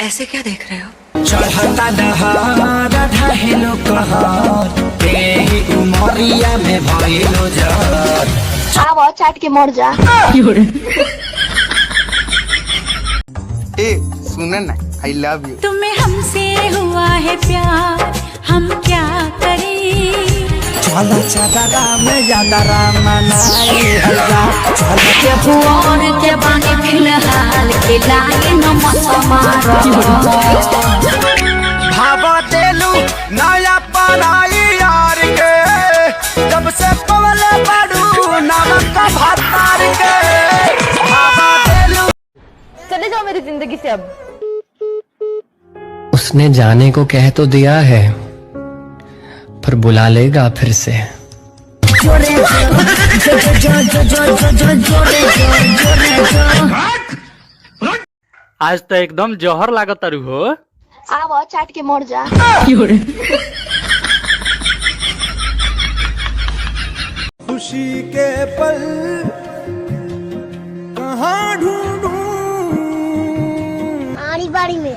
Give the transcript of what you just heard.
ऐसे क्या देख रहे हो? चढ़ता दहार ढहेलो कहर तेही उमरिया में भइलो जर आवा चाट के मर जा। ए सुने ना, आई लव यू। तुम्हें हमसे हुआ है प्यार, हम क्या करें? चल चदरा में यादरा मनाई हल्ला चल के फुआर के बानी फिलहाल के लागे न मत मारो। भावा देलू नया पराई यार के, जब से पवले बड़ू नमक का भातार के। भावा देलू। चले जाओ मेरी जिंदगी से अब। उसने जाने को कह तो दिया है, पर बुला लेगा फिर से। आज तो एकदम जहर लागत तारू हो। आवा चाट के मर जा। खुशी के पल कहाँ ढूंढूं? आड़ी बाड़ी में।